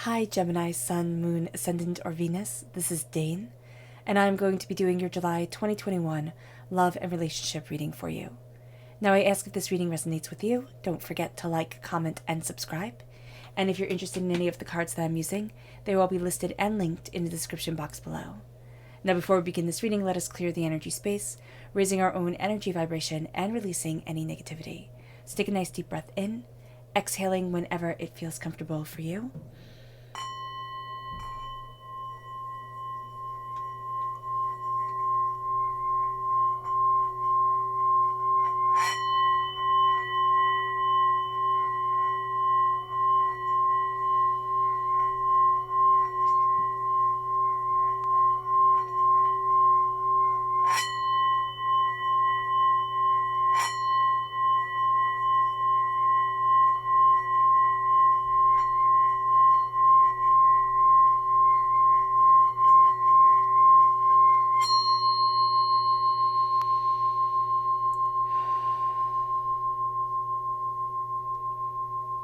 Hi Gemini, Sun, Moon, Ascendant, or Venus. This is Dane, and I'm going to be doing your July 2021 love and relationship reading for you. Now, I ask if this reading resonates with you. Don't forget to like, comment, and subscribe. And if you're interested in any of the cards that I'm using, they will all be listed and linked in the description box below. Now, before we begin this reading, let us clear the energy space, raising our own energy vibration and releasing any negativity. So take a nice deep breath in, exhaling whenever it feels comfortable for you.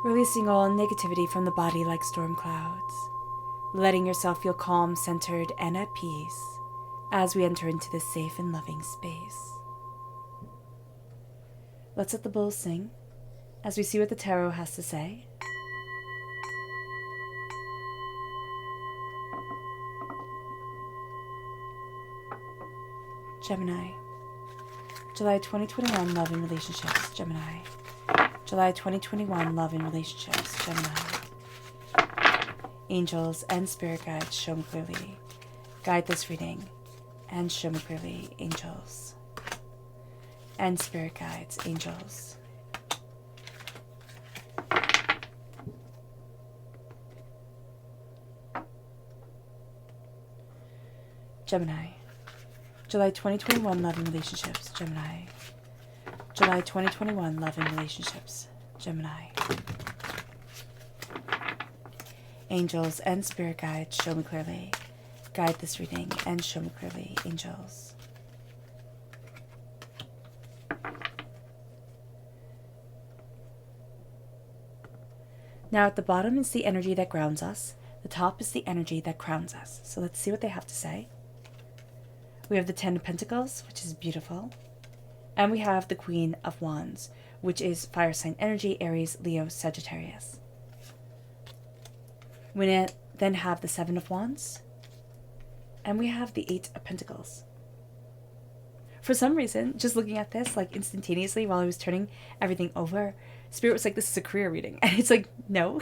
Releasing all negativity from the body like storm clouds. Letting yourself feel calm, centered, and at peace as we enter into this safe and loving space. Let's let the bulls sing as we see what the tarot has to say. Gemini. July 2021 love and relationships. Gemini. July 2021 love and relationships. Gemini. Angels and spirit guides, show me clearly. Guide this reading and show me clearly. Angels and spirit guides, angels. Gemini. July 2021 love and relationships. Gemini. July 2021 love and relationships. Gemini. Angels and spirit guides, show me clearly. Guide this reading and show me clearly. Angels. Now at the bottom is the energy that grounds us. The top is the energy that crowns us. So let's see what they have to say. We have the Ten of Pentacles, which is beautiful. And we have the Queen of Wands, which is fire sign energy, Aries, Leo, Sagittarius. We then have the Seven of Wands. And we have the Eight of Pentacles. For some reason, just looking at this, like instantaneously while I was turning everything over, Spirit was like, this is a career reading. And it's like, no,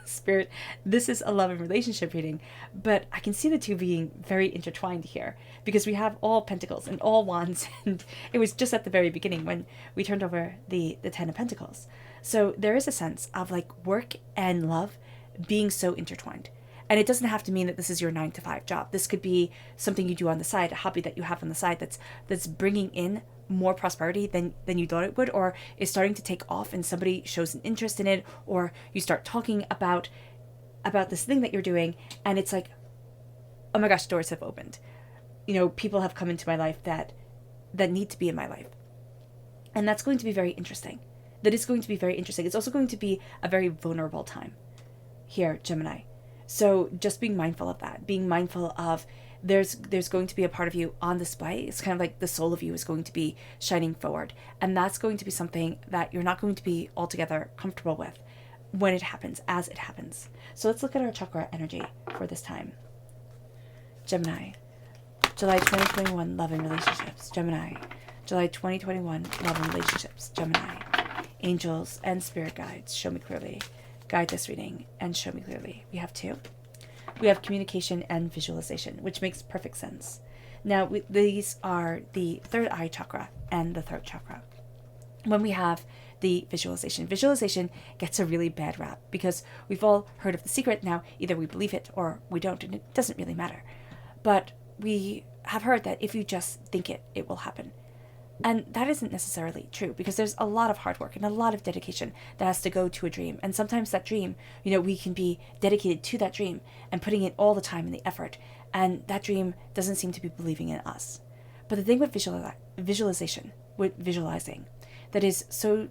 Spirit, this is a love and relationship reading. But I can see the two being very intertwined here because we have all pentacles and all wands. And it was just at the very beginning when we turned over the Ten of Pentacles. So there is a sense of like work and love being so intertwined. And it doesn't have to mean that this is your 9-to-5 job. This could be something you do on the side, a hobby that you have on the side that's bringing in more prosperity than you thought it would, or is starting to take off and somebody shows an interest in it, or you start talking about this thing that you're doing and it's like, oh my gosh, doors have opened. You know, people have come into my life that need to be in my life. And that's going to be very interesting. That is going to be very interesting. It's also going to be a very vulnerable time here, Gemini. So just being mindful of that, being mindful of there's going to be a part of you on display. It's kind of like the soul of you is going to be shining forward. And that's going to be something that you're not going to be altogether comfortable with when it happens, as it happens. So let's look at our chakra energy for this time. Gemini. July 2021 love and relationships. Gemini. July 2021 love and relationships. Gemini. Angels and spirit guides, show me clearly. Guide this reading and show me clearly. We have two. We have communication and visualization, which makes perfect sense. Now, these are the third eye chakra and the throat chakra. When we have the visualization gets a really bad rap because we've all heard of The Secret. Now, either we believe it or we don't, and it doesn't really matter. But we have heard that if you just think it, it will happen. And that isn't necessarily true because there's a lot of hard work and a lot of dedication that has to go to a dream. And sometimes that dream, we can be dedicated to that dream and putting in all the time and the effort. And that dream doesn't seem to be believing in us. But the thing with visualizing, that is so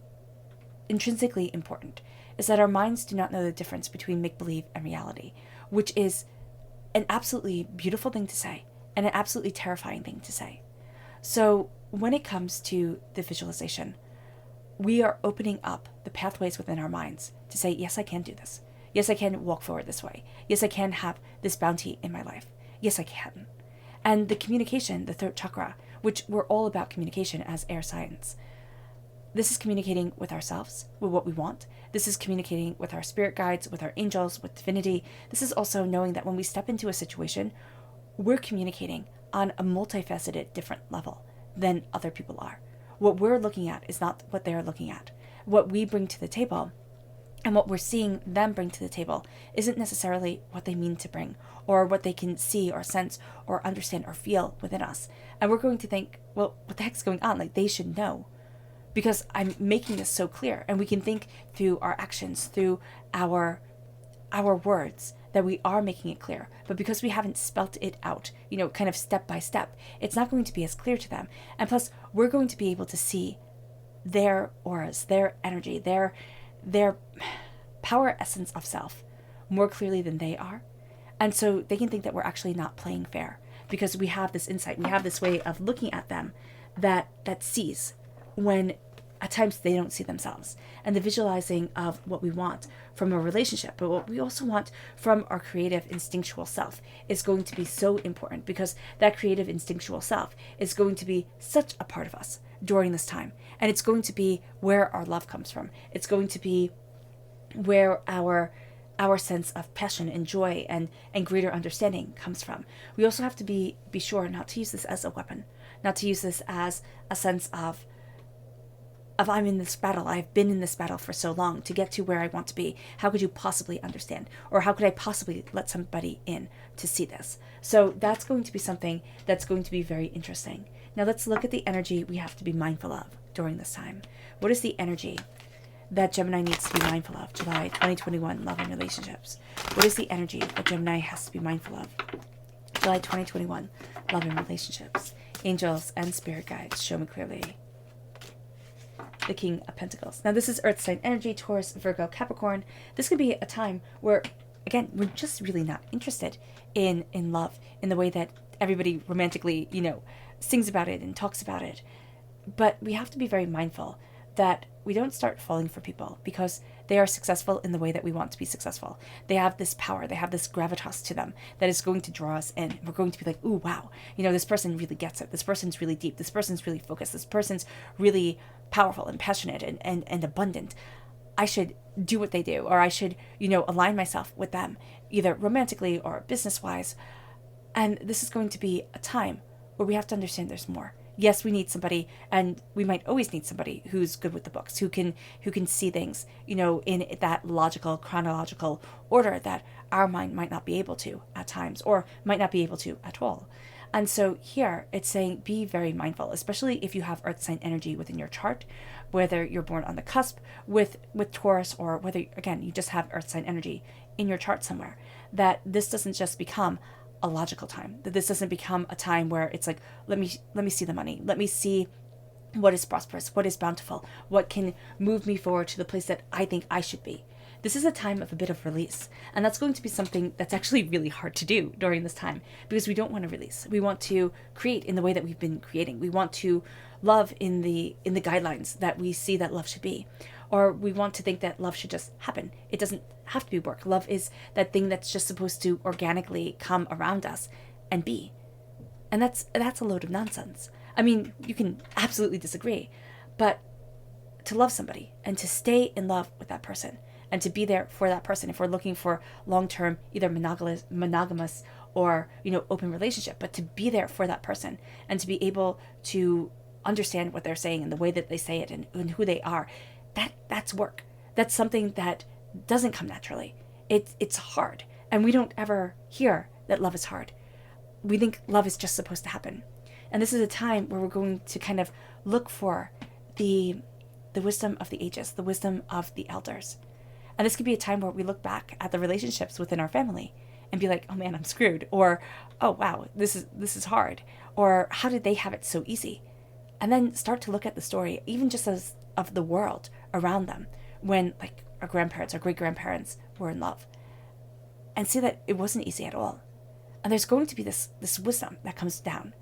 intrinsically important is that our minds do not know the difference between make-believe and reality, which is an absolutely beautiful thing to say and an absolutely terrifying thing to say. So when it comes to the visualization, we are opening up the pathways within our minds to say, yes, I can do this. Yes, I can walk forward this way. Yes, I can have this bounty in my life. Yes, I can. And the communication, the throat chakra, which we're all about communication as air signs. This is communicating with ourselves, with what we want. This is communicating with our spirit guides, with our angels, with divinity. This is also knowing that when we step into a situation, we're communicating on a multifaceted, different level than other people are. What we're looking at is not what they're looking at. What we bring to the table and what we're seeing them bring to the table isn't necessarily what they mean to bring or what they can see or sense or understand or feel within us. And we're going to think, well, what the heck's going on? Like, they should know, because I'm making this so clear. And we can think through our actions, through our words, that we are making it clear. But because we haven't spelt it out, kind of step by step, it's not going to be as clear to them. And plus, we're going to be able to see their auras, their energy, their power essence of self more clearly than they are. And so they can think that we're actually not playing fair because we have this insight, we have this way of looking at them that sees when at times they don't see themselves. And the visualizing of what we want from a relationship, but what we also want from our creative instinctual self is going to be so important, because that creative instinctual self is going to be such a part of us during this time. And it's going to be where our love comes from. It's going to be where our sense of passion and joy and greater understanding comes from. We also have to be sure not to use this as a weapon, not to use this as a sense of I'm in this battle, I've been in this battle for so long to get to where I want to be. How could you possibly understand? Or how could I possibly let somebody in to see this? So that's going to be something that's going to be very interesting. Now let's look at the energy we have to be mindful of during this time. What is the energy that Gemini needs to be mindful of? July 2021, love and relationships. What is the energy that Gemini has to be mindful of? July 2021, love and relationships. Angels and spirit guides, show me clearly. The King of Pentacles. Now this is Earth sign energy, Taurus, Virgo, Capricorn. This could be a time where, again, we're just really not interested in love in the way that everybody romantically, sings about it and talks about it. But we have to be very mindful that we don't start falling for people because they are successful in the way that we want to be successful. They have this power, they have this gravitas to them that is going to draw us in. We're going to be like, ooh, wow, this person really gets it. This person's really deep. This person's really focused. This person's really powerful and passionate and abundant. I should do what they do, or I should, align myself with them, either romantically or business-wise. And this is going to be a time where we have to understand there's more. Yes, we need somebody, and we might always need somebody who's good with the books, who can see things, in that logical, chronological order that our mind might not be able to at times, or might not be able to at all. And so here it's saying be very mindful, especially if you have earth sign energy within your chart, whether you're born on the cusp with Taurus, or whether, again, you just have earth sign energy in your chart somewhere, that this doesn't just become a logical time, that this doesn't become a time where it's like, let me see the money, let me see what is prosperous, what is bountiful, what can move me forward to the place that I think I should be. This is a time of a bit of release, and that's going to be something that's actually really hard to do during this time, because we don't want to release. We want to create in the way that we've been creating. We want to love in the guidelines that we see that love should be, or we want to think that love should just happen. It doesn't have to be work. Love is that thing that's just supposed to organically come around us and be, and that's a load of nonsense. I mean, you can absolutely disagree, but to love somebody and to stay in love with that person and to be there for that person, if we're looking for long-term, either monogamous or, open relationship, but to be there for that person and to be able to understand what they're saying and the way that they say it and who they are, that's work. That's something that doesn't come naturally. It's hard. And we don't ever hear that love is hard. We think love is just supposed to happen. And this is a time where we're going to kind of look for the wisdom of the ages, the wisdom of the elders. And this could be a time where we look back at the relationships within our family and be like, oh man, I'm screwed. Or, oh wow, this is hard. Or how did they have it so easy? And then start to look at the story, even just as of the world around them, when like our grandparents, our great-grandparents were in love, and see that it wasn't easy at all. And there's going to be this wisdom that comes down.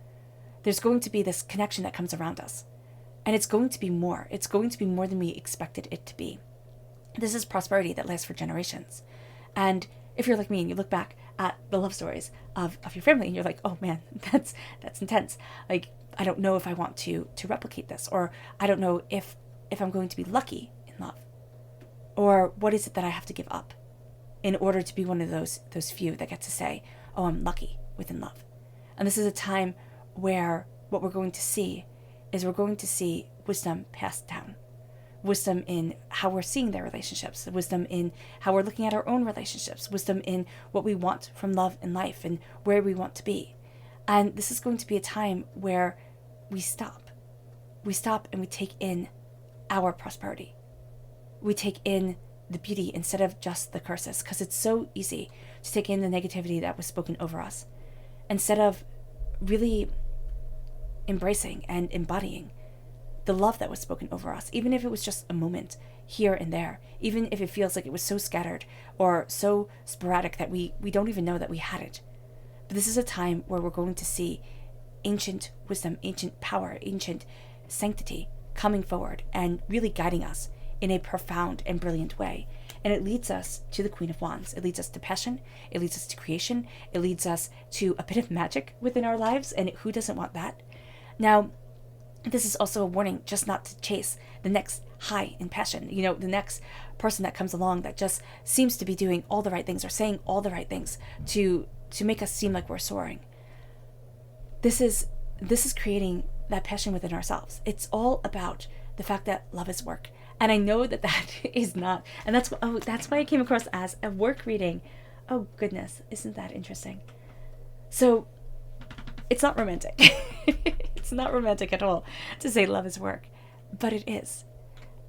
There's going to be this connection that comes around us. And it's going to be more. It's going to be more than we expected it to be. This is prosperity that lasts for generations. And if you're like me and you look back at the love stories of your family and you're like, oh man, that's intense. Like, I don't know if I want to replicate this, or I don't know if I'm going to be lucky in love. Or what is it that I have to give up in order to be one of those few that get to say, oh, I'm lucky within love. And this is a time where what we're going to see is we're going to see wisdom passed down. Wisdom in how we're seeing their relationships, wisdom in how we're looking at our own relationships, wisdom in what we want from love and life and where we want to be. And this is going to be a time where we stop. We stop and we take in our prosperity. We take in the beauty instead of just the curses, because it's so easy to take in the negativity that was spoken over us instead of really embracing and embodying the love that was spoken over us, even if it was just a moment here and there, even if it feels like it was so scattered or so sporadic that we don't even know that we had it. But this is a time where we're going to see ancient wisdom, ancient power, ancient sanctity coming forward and really guiding us in a profound and brilliant way. And it leads us to the Queen of Wands. It leads us to passion. It leads us to creation. It leads us to a bit of magic within our lives. And who doesn't want that? Now, this is also a warning just not to chase the next high in passion. The next person that comes along that just seems to be doing all the right things or saying all the right things to make us seem like we're soaring. This is creating that passion within ourselves. It's all about the fact that love is work. And I know that is not, and that's why it came across as a work reading. Oh goodness, isn't that interesting? So it's not romantic. It's not romantic at all to say love is work, but it is.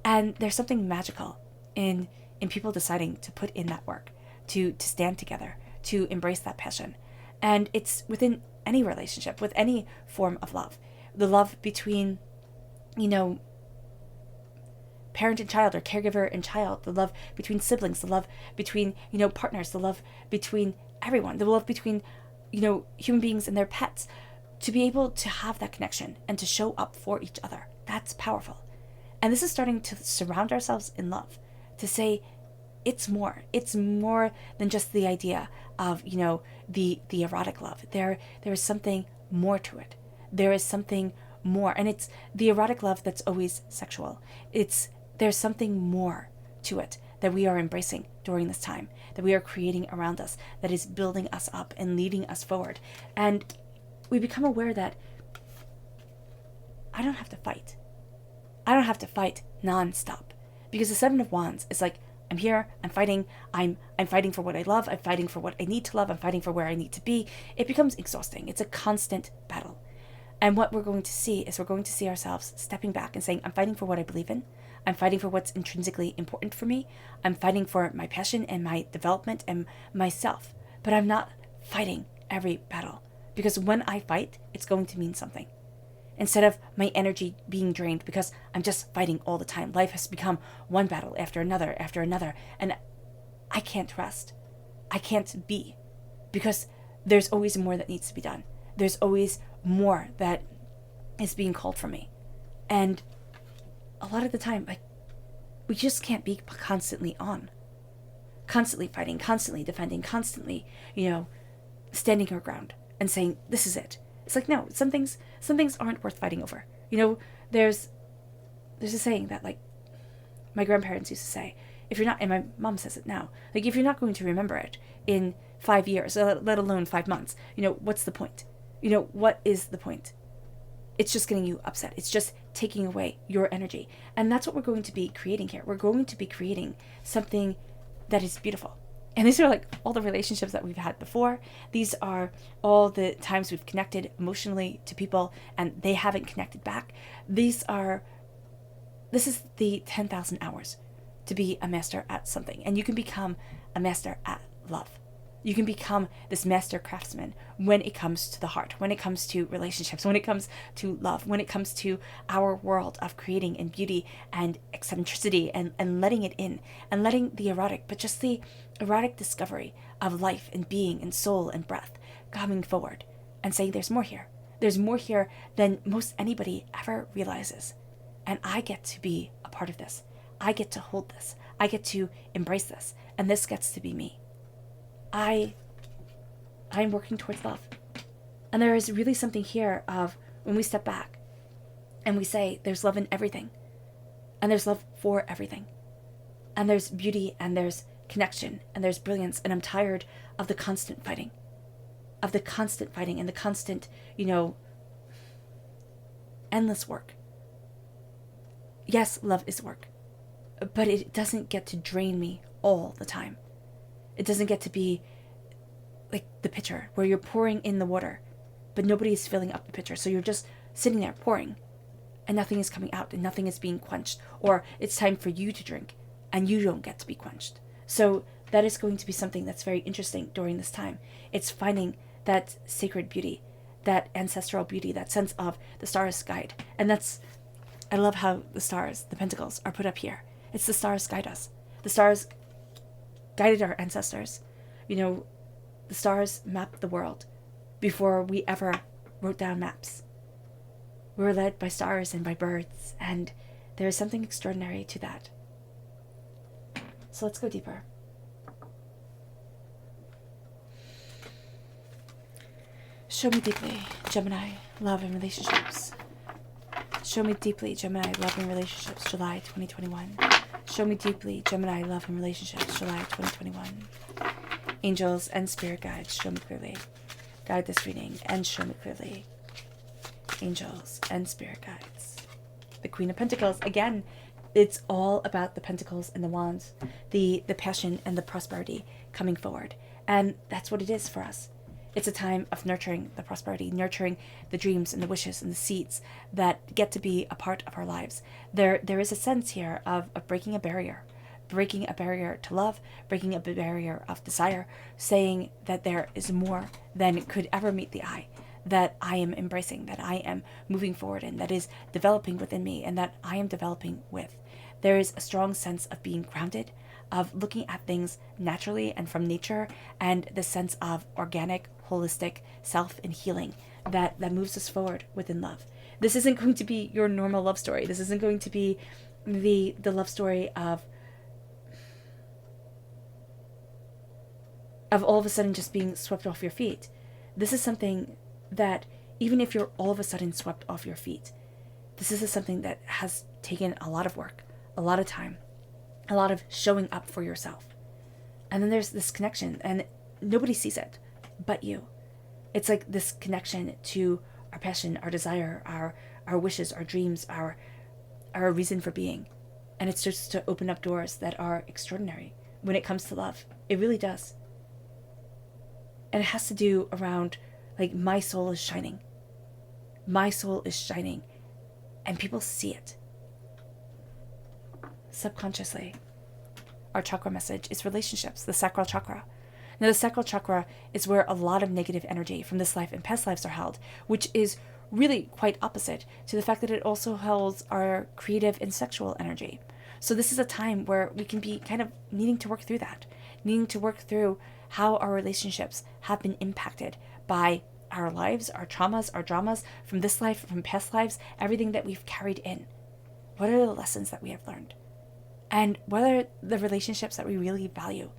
And there's something magical in people deciding to put in that work, to stand together, to embrace that passion. And it's within any relationship, with any form of love. The love between, parent and child, or caregiver and child, the love between siblings, the love between, partners, the love between everyone, the love between, human beings and their pets. To be able to have that connection and to show up for each other, that's powerful. And this is starting to surround ourselves in love, to say it's more than just the idea of, the erotic love. There is something more to it. There is something more, and it's the erotic love that's always sexual. There's something more to it that we are embracing during this time, that we are creating around us, that is building us up and leading us forward. And we become aware that I don't have to fight. I don't have to fight nonstop, because the Seven of Wands is like, I'm here, I'm fighting, I'm fighting for what I love, I'm fighting for what I need to love, I'm fighting for where I need to be. It becomes exhausting. It's a constant battle. And what we're going to see is we're going to see ourselves stepping back and saying, I'm fighting for what I believe in. I'm fighting for what's intrinsically important for me. I'm fighting for my passion and my development and myself. But I'm not fighting every battle, because when I fight, it's going to mean something. Instead of my energy being drained because I'm just fighting all the time. Life has become one battle after another, and I can't rest. I can't be, because there's always more that needs to be done. There's always more that is being called from me. And a lot of the time, we just can't be constantly on. Constantly fighting, constantly defending, constantly, standing our ground and saying, this is it. It's like, no, some things aren't worth fighting over. There's a saying that, my grandparents used to say, if you're not, and my mom says it now, if you're not going to remember it in 5 years, let alone 5 months, what's the point? What is the point? It's just getting you upset. It's just taking away your energy. And that's what we're going to be creating here. We're going to be creating something that is beautiful. And these are all the relationships that we've had before. These are all the times we've connected emotionally to people and they haven't connected back. This is the 10,000 hours to be a master at something. And you can become a master at love. You can become this master craftsman when it comes to the heart, when it comes to relationships, when it comes to love, when it comes to our world of creating and beauty and eccentricity and letting it in and letting the erotic, but just the erotic discovery of life and being and soul and breath coming forward and saying there's more here. There's more here than most anybody ever realizes. And I get to be a part of this. I get to hold this. I get to embrace this. And this gets to be me. I'm working towards love. And there is really something here of when we step back and we say there's love in everything. And there's love for everything. And there's beauty and there's connection and there's brilliance. And I'm tired of the constant fighting. Of the constant fighting and the constant, endless work. Yes, love is work. But it doesn't get to drain me all the time. It doesn't get to be like the pitcher where you're pouring in the water, but nobody is filling up the pitcher. So you're just sitting there pouring and nothing is coming out and nothing is being quenched. Or it's time for you to drink and you don't get to be quenched. So that is going to be something that's very interesting during this time. It's finding that sacred beauty, that ancestral beauty, that sense of the stars guide. And I love how the stars, the pentacles, are put up here. It's the stars guide us. The stars guided our ancestors. The stars mapped the world before we ever wrote down maps. We were led by stars and by birds, and there is something extraordinary to that. So let's go deeper. Show me deeply, Gemini, love and relationships. Show me deeply, Gemini, love and relationships, July 2021. Show me deeply, Gemini, love and relationships, July 2021. Angels and spirit guides, show me clearly. Guide this reading and show me clearly. Angels and spirit guides. The Queen of Pentacles, again, it's all about the pentacles and the wands, the passion and the prosperity coming forward. And that's what it is for us. It's a time of nurturing the prosperity, nurturing the dreams and the wishes and the seeds that get to be a part of our lives. There is a sense here of breaking a barrier to love, breaking a barrier of desire, saying that there is more than could ever meet the eye, that I am embracing, that I am moving forward in, that is developing within me, and that I am developing with. There is a strong sense of being grounded, of looking at things naturally and from nature, and the sense of organic, holistic self and healing that moves us forward within love. This isn't going to be your normal love story. This isn't going to be the love story of all of a sudden just being swept off your feet. This is something that even if you're all of a sudden swept off your feet, this is something that has taken a lot of work, a lot of time, a lot of showing up for yourself. And then there's this connection, and nobody sees it but you. It's like this connection to our passion, our desire, our wishes, our dreams, our reason for being. And it's just to open up doors that are extraordinary when it comes to love. It really does. And it has to do around, like, my soul is shining. My soul is shining. And people see it. Subconsciously, our chakra message is relationships, the sacral chakra. Now, the sacral chakra is where a lot of negative energy from this life and past lives are held, which is really quite opposite to the fact that it also holds our creative and sexual energy. So this is a time where we can be kind of needing to work through that, needing to work through how our relationships have been impacted by our lives, our traumas, our dramas from this life, from past lives, everything that we've carried in. What are the lessons that we have learned? And what are the relationships that we really value,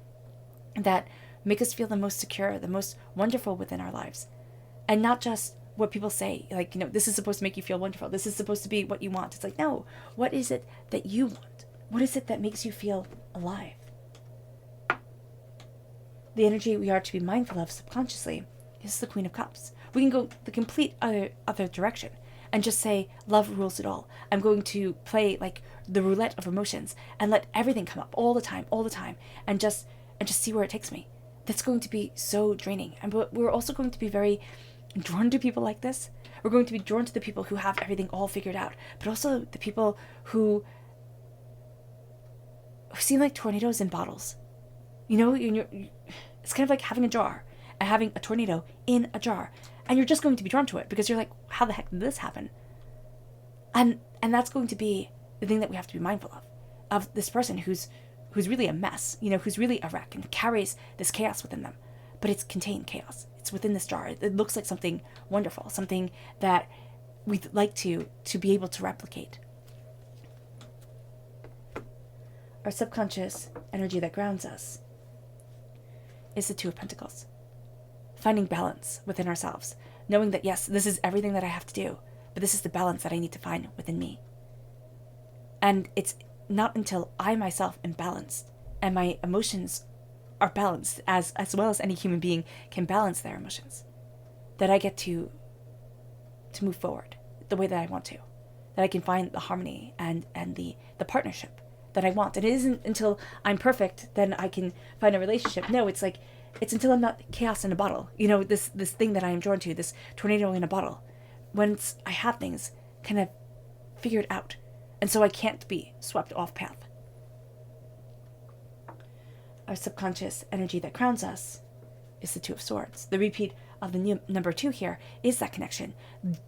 that make us feel the most secure, the most wonderful within our lives? And not just what people say, like, this is supposed to make you feel wonderful. This is supposed to be what you want. It's like, no, what is it that you want? What is it that makes you feel alive? The energy we are to be mindful of subconsciously is the Queen of Cups. We can go the complete other direction and just say, love rules it all. I'm going to play like the roulette of emotions and let everything come up all the time, and just see where it takes me. That's going to be so draining. And we're also going to be very drawn to people like this. We're going to be drawn to the people who have everything all figured out, but also the people who seem like tornadoes in bottles. It's kind of like having a jar and having a tornado in a jar. And you're just going to be drawn to it because you're like, how the heck did this happen? And that's going to be the thing that we have to be mindful of this person who's really a mess, who's really a wreck and carries this chaos within them. But it's contained chaos. It's within this jar. It looks like something wonderful, something that we'd like to be able to replicate. Our subconscious energy that grounds us is the Two of Pentacles. Finding balance within ourselves, knowing that yes, this is everything that I have to do, but this is the balance that I need to find within me. And it's not until I myself am balanced and my emotions are balanced, as well as any human being can balance their emotions, that I get to move forward the way that I want to, that I can find the harmony and the partnership that I want. And it isn't until I'm perfect then I can find a relationship. No, it's like, it's until I'm not chaos in a bottle. This thing that I am drawn to, this tornado in a bottle. Once I have things kind of figured out, and so I can't be swept off path. Our subconscious energy that grounds us is the Two of Swords. The repeat of the number 2 here is that connection.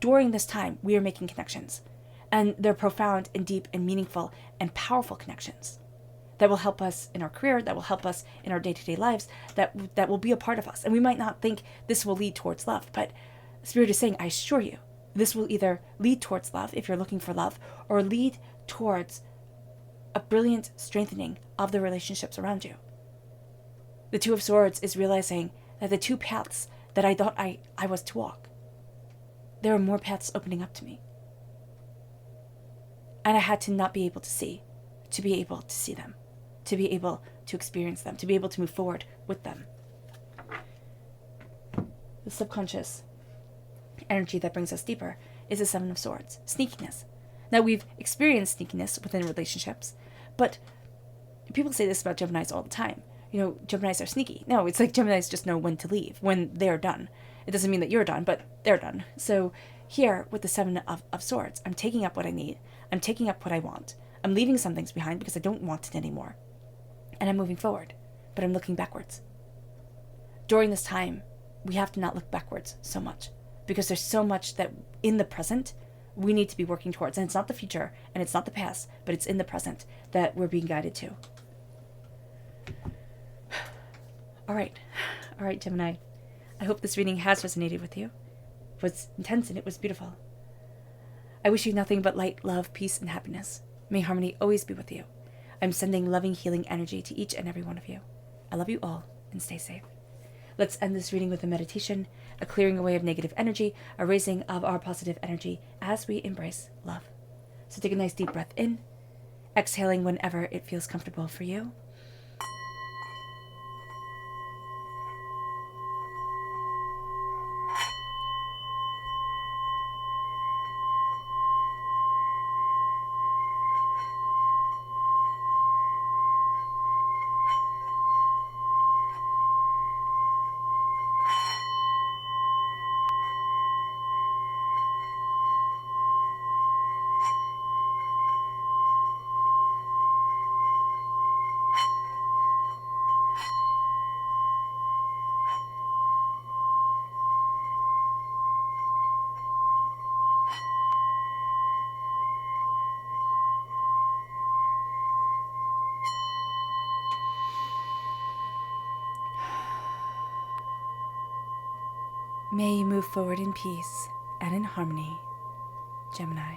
During this time, we are making connections. And they're profound and deep and meaningful and powerful connections that will help us in our career, that will help us in our day-to-day lives, that will be a part of us. And we might not think this will lead towards love, but Spirit is saying, I assure you, this will either lead towards love, if you're looking for love, or lead towards a brilliant strengthening of the relationships around you. The Two of Swords is realizing that the two paths that I thought I was to walk, there are more paths opening up to me. And I had to not be able to see them, to be able to experience them, to be able to move forward with them. The subconscious energy that brings us deeper is the Seven of Swords, sneakiness. Now, we've experienced sneakiness within relationships, but people say this about Geminis all the time. Geminis are sneaky. No, it's like Geminis just know when to leave, when they're done. It doesn't mean that you're done, but they're done. So here, with the Seven of Swords, I'm taking up what I need. I'm taking up what I want. I'm leaving some things behind because I don't want it anymore. And I'm moving forward, but I'm looking backwards. During this time, we have to not look backwards so much because there's so much that in the present we need to be working towards. And it's not the future and it's not the past, but it's in the present that we're being guided to. All right, Gemini. I hope this reading has resonated with you. It was intense and it was beautiful. I wish you nothing but light, love, peace, and happiness. May harmony always be with you. I'm sending loving, healing energy to each and every one of you. I love you all, and stay safe. Let's end this reading with a meditation, a clearing away of negative energy, a raising of our positive energy as we embrace love. So take a nice deep breath in, exhaling whenever it feels comfortable for you. May you move forward in peace and in harmony, Gemini.